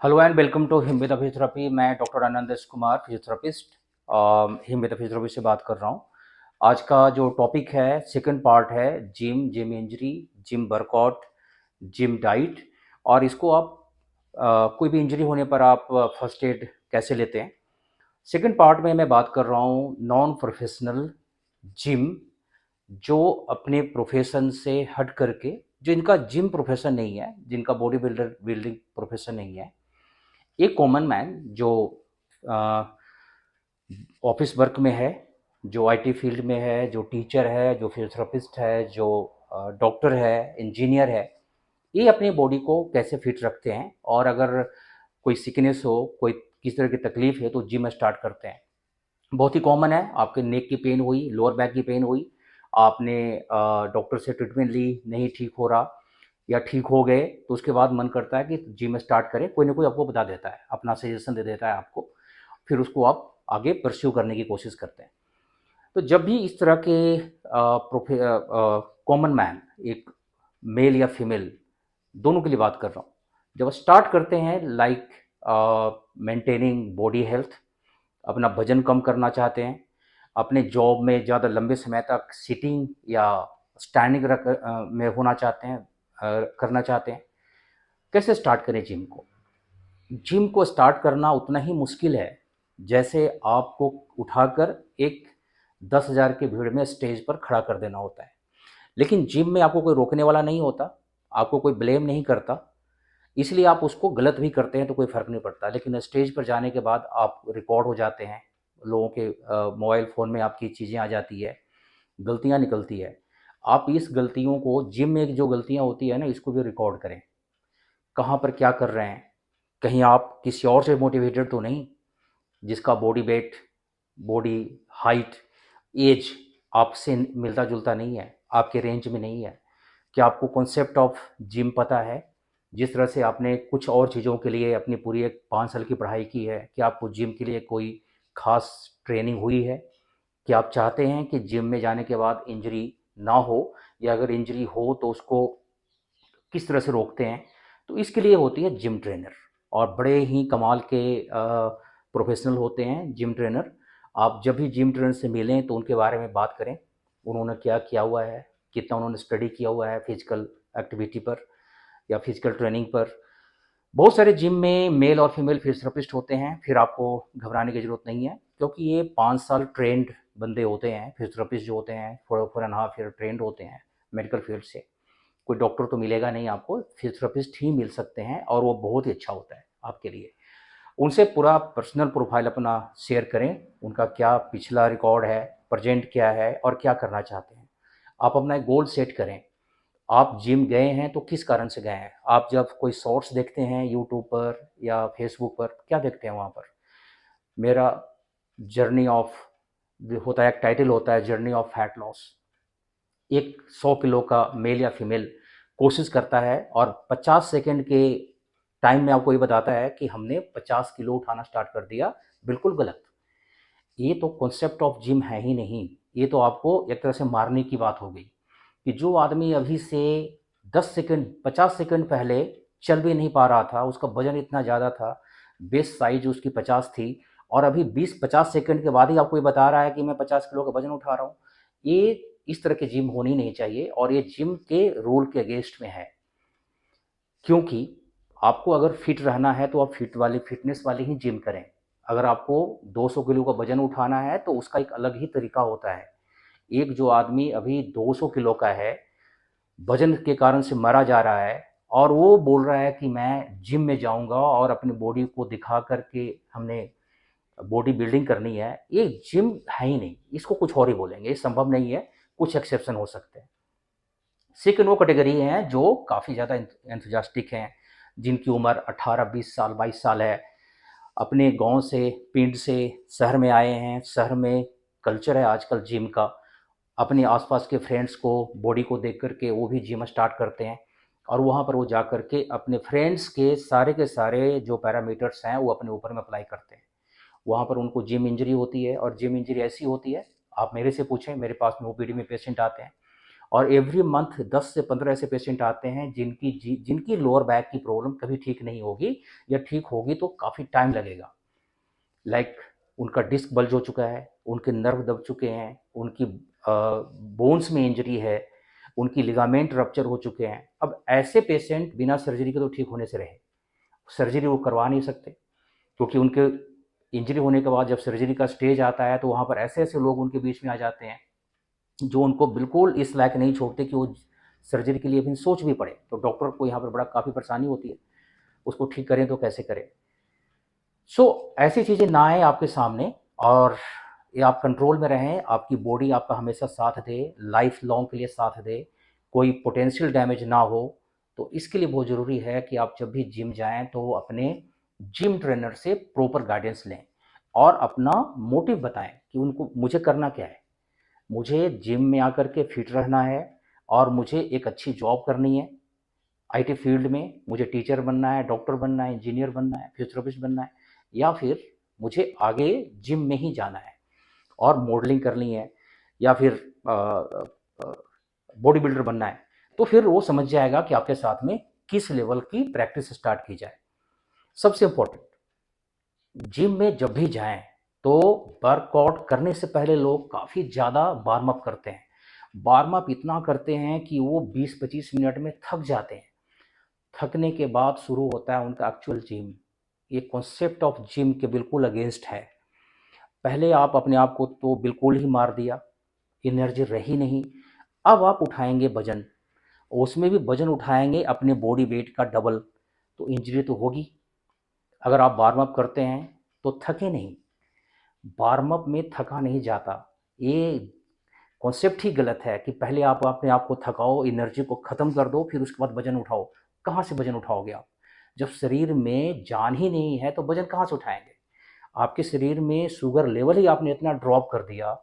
Hello and welcome to him with physiotherapy. मैं doctor Anandesh Kumar, physiotherapist, him with physiotherapy से बात कर रहा हूँ। आज का जो टॉपिक है, सेकंड पार्ट है gym injury, gym workout, gym diet. और इसको आप कोई भी इंजरी होने पर आप फर्स्ट एड कैसे लेते हैं। सेकंड पार्ट में मैं बात कर रहा हूँ नॉन प्रोफेशनल जिम, जो अपने प्रोफेशन से हट करके, जो इनका जिम प्रोफेशन नहीं है, जिनका बॉडी बिल्डर बिल्डिंग प्रोफेशन नहीं है, एक कॉमन मैन जो ऑफिस वर्क में है, जो आईटी फील्ड में है, जो टीचर है, जो फिजियोथेरेपिस्ट है, जो डॉक्टर है, इंजीनियर है, ये अपनी बॉडी को कैसे फिट रखते हैं। और अगर कोई सिकनेस हो, कोई किसी तरह की तकलीफ है, तो जिम स्टार्ट करते हैं। बहुत ही कॉमन है, आपके नेक की पेन हुई, लोअर बैक की पेन हुई, आपने डॉक्टर से ट्रीटमेंट ली, नहीं ठीक हो रहा, या ठीक हो गए, तो उसके बाद मन करता है कि जिम स्टार्ट करें। कोई ना कोई आपको बता देता है, अपना सजेशन दे देता है आपको, फिर उसको आप आगे परस्यू करने की कोशिश करते हैं। तो जब भी इस तरह के कॉमन मैन, एक मेल या फीमेल, दोनों के लिए बात कर रहा हूँ, जब स्टार्ट करते हैं लाइक मेंटेनिंग बॉडी हेल्थ, अपना वजन कम करना चाहते हैं, अपने जॉब में ज़्यादा लंबे समय तक सिटिंग या स्टैंडिंग में होना चाहते हैं, करना चाहते हैं, कैसे स्टार्ट करें जिम को। जिम को स्टार्ट करना उतना ही मुश्किल है जैसे आपको उठाकर एक 10,000 की भीड़ में स्टेज पर खड़ा कर देना होता है। लेकिन जिम में आपको कोई रोकने वाला नहीं होता, आपको कोई ब्लेम नहीं करता, इसलिए आप उसको गलत भी करते हैं तो कोई फ़र्क नहीं पड़ता। लेकिन स्टेज पर जाने के बाद आप रिकॉर्ड हो जाते हैं, लोगों के मोबाइल फ़ोन में आपकी चीज़ें आ जाती है, गलतियाँ निकलती है। आप इस गलतियों को, जिम में जो गलतियाँ होती है ना, इसको भी रिकॉर्ड करें। कहाँ पर क्या कर रहे हैं, कहीं आप किसी और से मोटिवेटेड तो नहीं, जिसका body weight, body height, age आपसे मिलता जुलता नहीं है, आपके रेंज में नहीं है। क्या आपको कॉन्सेप्ट ऑफ जिम पता है? जिस तरह से आपने कुछ और चीज़ों के लिए अपनी पूरी एक 5 साल की पढ़ाई की है, क्या आपको जिम के लिए कोई खास ट्रेनिंग हुई है? क्या आप चाहते हैं कि जिम में जाने के बाद इंजरी ना हो, या अगर इंजरी हो तो उसको किस तरह से रोकते हैं? तो इसके लिए होती है जिम ट्रेनर, और बड़े ही कमाल के प्रोफेशनल होते हैं जिम ट्रेनर। आप जब भी जिम ट्रेनर से मिलें तो उनके बारे में बात करें, उन्होंने क्या किया हुआ है, कितना उन्होंने स्टडी किया हुआ है फिजिकल एक्टिविटी पर या फिजिकल ट्रेनिंग पर। बहुत सारे जिम में मेल और फीमेल फिजियोथेरेपिस्ट होते हैं, फिर आपको घबराने की ज़रूरत नहीं है, क्योंकि ये 5 साल ट्रेंड बंदे होते हैं। फिजियोथेरेपिस्ट जो होते हैं 4.5 ईयर ट्रेंड होते हैं मेडिकल फील्ड से। कोई डॉक्टर तो मिलेगा नहीं आपको, फिजियोथेरेपिस्ट ही मिल सकते हैं, और वो बहुत ही अच्छा होता है आपके लिए। उनसे पूरा पर्सनल प्रोफाइल अपना शेयर करें, उनका क्या पिछला रिकॉर्ड है, प्रेजेंट क्या है, और क्या करना चाहते हैं। आप अपना एक गोल सेट करें। आप जिम गए हैं तो किस कारण से गए हैं? आप जब कोई शॉर्ट्स देखते हैं यूट्यूब पर या फेसबुक पर, क्या देखते हैं वहाँ पर? मेरा जर्नी ऑफ, होता है एक टाइटल होता है, जर्नी ऑफ फैट लॉस। एक 100 किलो का मेल या फीमेल कोशिश करता है, और 50 सेकंड के टाइम में आपको ये बताता है कि हमने 50 किलो उठाना स्टार्ट कर दिया। बिल्कुल गलत। ये तो कॉन्सेप्ट ऑफ जिम है ही नहीं। ये तो आपको एक तरह से मारने की बात हो गई, कि जो आदमी अभी से 10 सेकंड 50 सेकंड पहले चल भी नहीं पा रहा था, उसका वजन इतना ज़्यादा था, बेस्ट साइज उसकी 50 थी, और अभी 20-50 सेकंड के बाद ही आपको ये बता रहा है कि मैं 50 किलो का वजन उठा रहा हूँ। ये इस तरह की जिम होनी नहीं चाहिए, और ये जिम के रूल के अगेंस्ट में है। क्योंकि आपको अगर फिट रहना है तो आप फिटनेस वाली ही जिम करें। अगर आपको 200 किलो का वजन उठाना है तो उसका एक अलग ही तरीका होता है। एक जो आदमी अभी 200 किलो का है, वजन के कारण से मरा जा रहा है, और वो बोल रहा है कि मैं जिम में जाऊंगा और अपनी बॉडी को दिखा करके हमने बॉडी बिल्डिंग करनी है, ये जिम है ही नहीं, इसको कुछ और ही बोलेंगे, ये संभव नहीं है। कुछ एक्सेप्शन हो सकते हैं। सेकंड वो कैटेगरी हैं जो काफ़ी ज़्यादा एंथुसियास्टिक हैं, जिनकी उम्र 18-20 साल 22 साल है, अपने गांव से, पिंड से शहर में आए हैं। शहर में कल्चर है आजकल जिम का, अपने आसपास के फ्रेंड्स को, बॉडी को देख करके वो भी जिम स्टार्ट करते हैं, और वहाँ पर वो जा करके अपने फ्रेंड्स के सारे जो पैरामीटर्स हैं वो अपने ऊपर में अप्लाई करते हैं। वहाँ पर उनको जिम इंजरी होती है, और जिम इंजरी ऐसी होती है, आप मेरे से पूछें, मेरे पास में ओपीडी में पेशेंट आते हैं, और एवरी मंथ 10 से 15 ऐसे पेशेंट आते हैं जिनकी लोअर बैक की प्रॉब्लम कभी ठीक नहीं होगी, या ठीक होगी तो काफ़ी टाइम लगेगा। लाइक उनका डिस्क बल्ज हो चुका है, उनके नर्व दब चुके हैं, उनकी बोन्स में इंजरी है, उनकी लिगामेंट रप्चर हो चुके हैं। अब ऐसे पेशेंट बिना सर्जरी के तो ठीक होने से रहे, सर्जरी वो करवा नहीं सकते, क्योंकि उनके इंजरी होने के बाद जब सर्जरी का स्टेज आता है तो वहाँ पर ऐसे ऐसे लोग उनके बीच में आ जाते हैं जो उनको बिल्कुल इस लायक नहीं छोड़ते कि वो सर्जरी के लिए भी सोच भी पड़े। तो डॉक्टर को यहाँ पर बड़ा काफ़ी परेशानी होती है, उसको ठीक करें तो कैसे करें। ऐसी चीज़ें ना आए आपके सामने, और ये आप कंट्रोल में रहें, आपकी बॉडी आपका हमेशा साथ दे, लाइफ लॉन्ग के लिए साथ दे, कोई पोटेंशियल डैमेज ना हो। तो इसके लिए बहुत ज़रूरी है कि आप जब भी जिम जाएं तो अपने जिम ट्रेनर से प्रॉपर गाइडेंस लें और अपना मोटिव बताएं कि उनको मुझे करना क्या है। मुझे जिम में आकर के फिट रहना है और मुझे एक अच्छी जॉब करनी है आईटी फील्ड में, मुझे टीचर बनना है, डॉक्टर बनना है, इंजीनियर बनना है, फिजियोथेरेपिस्ट बनना है, या फिर मुझे आगे जिम में ही जाना है और मॉडलिंग करनी है, या फिर बॉडी बिल्डर बनना है। तो फिर वो समझ जाएगा कि आपके साथ में किस लेवल की प्रैक्टिस स्टार्ट की जाए। सबसे इम्पोर्टेंट, जिम में जब भी जाएं तो वर्कआउट करने से पहले लोग काफ़ी ज़्यादा वार्म अप करते हैं। वार्म अप इतना करते हैं कि वो 20-25 मिनट में थक जाते हैं। थकने के बाद शुरू होता है उनका एक्चुअल जिम। ये कॉन्सेप्ट ऑफ जिम के बिल्कुल अगेंस्ट है। पहले आप अपने आप को तो बिल्कुल ही मार दिया, एनर्जी रही नहीं। अब आप उठाएंगे वजन, उसमें भी वजन उठाएंगे अपने बॉडी वेट का डबल, तो इंजरी तो होगी। अगर आप वार्म अप करते हैं तो थके नहीं, वार्म अप में थका नहीं जाता। ये कॉन्सेप्ट ही गलत है कि पहले आप अपने आप को थकाओ, एनर्जी को ख़त्म कर दो, फिर उसके बाद वजन उठाओ। कहाँ से वजन उठाओगे आप? जब शरीर में जान ही नहीं है तो वजन कहाँ से उठाएंगे? आपके शरीर में शुगर लेवल ही आपने इतना ड्रॉप कर दिया,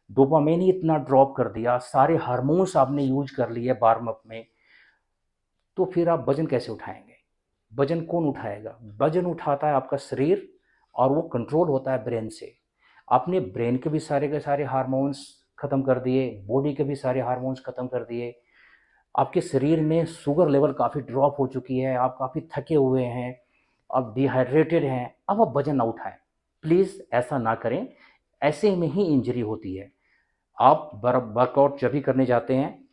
डोपामाइन ही इतना ड्रॉप कर दिया, सारे हार्मोन्स आपने यूज कर लिए वार्म अप में, तो फिर आप वजन कैसे उठाएंगे? वजन कौन उठाएगा? वजन उठाता है आपका शरीर, और वो कंट्रोल होता है ब्रेन से। आपने ब्रेन के सारे हार्मोन्स ख़त्म कर दिए, बॉडी के भी सारे हार्मोन्स ख़त्म कर दिए, आपके शरीर में शुगर लेवल काफ़ी ड्रॉप हो चुकी है, आप काफ़ी थके हुए हैं, आप डिहाइड्रेटेड हैं, अब आप वजन ना उठाएं। प्लीज़ ऐसा ना करें, ऐसे में ही इंजरी होती है। आप वर्कआउट जब भी करने जाते हैं,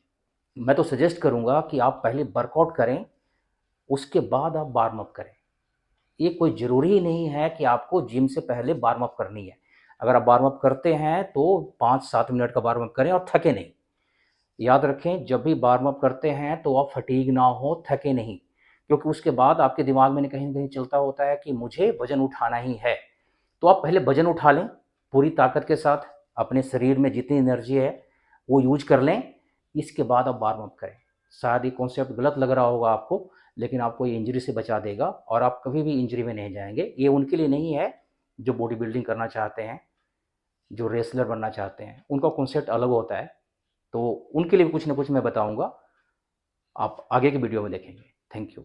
मैं तो सजेस्ट करूंगा कि आप पहले वर्कआउट करें, उसके बाद आप वार्म अप करें। ये कोई ज़रूरी ही नहीं है कि आपको जिम से पहले वार्म अप करनी है। अगर आप वार्म अप करते हैं तो 5-7 मिनट का वार्म अप करें और थके नहीं। याद रखें, जब भी वार्म अप करते हैं तो आप फटीग ना हो, थके नहीं, क्योंकि उसके बाद आपके दिमाग में कहीं न कहीं चलता होता है कि मुझे वज़न उठाना ही है। तो आप पहले वज़न उठा लें पूरी ताकत के साथ, अपने शरीर में जितनी एनर्जी है वो यूज कर लें, इसके बाद आप वार्म अप करें। शायद ये कॉन्सेप्ट गलत लग रहा होगा आपको, लेकिन आपको ये इंजरी से बचा देगा और आप कभी भी इंजरी में नहीं जाएंगे। ये उनके लिए नहीं है जो बॉडी बिल्डिंग करना चाहते हैं, जो रेसलर बनना चाहते हैं, उनका कॉन्सेप्ट अलग होता है। तो उनके लिए भी कुछ ना कुछ मैं बताऊंगा, आप आगे की वीडियो में देखेंगे। Thank you.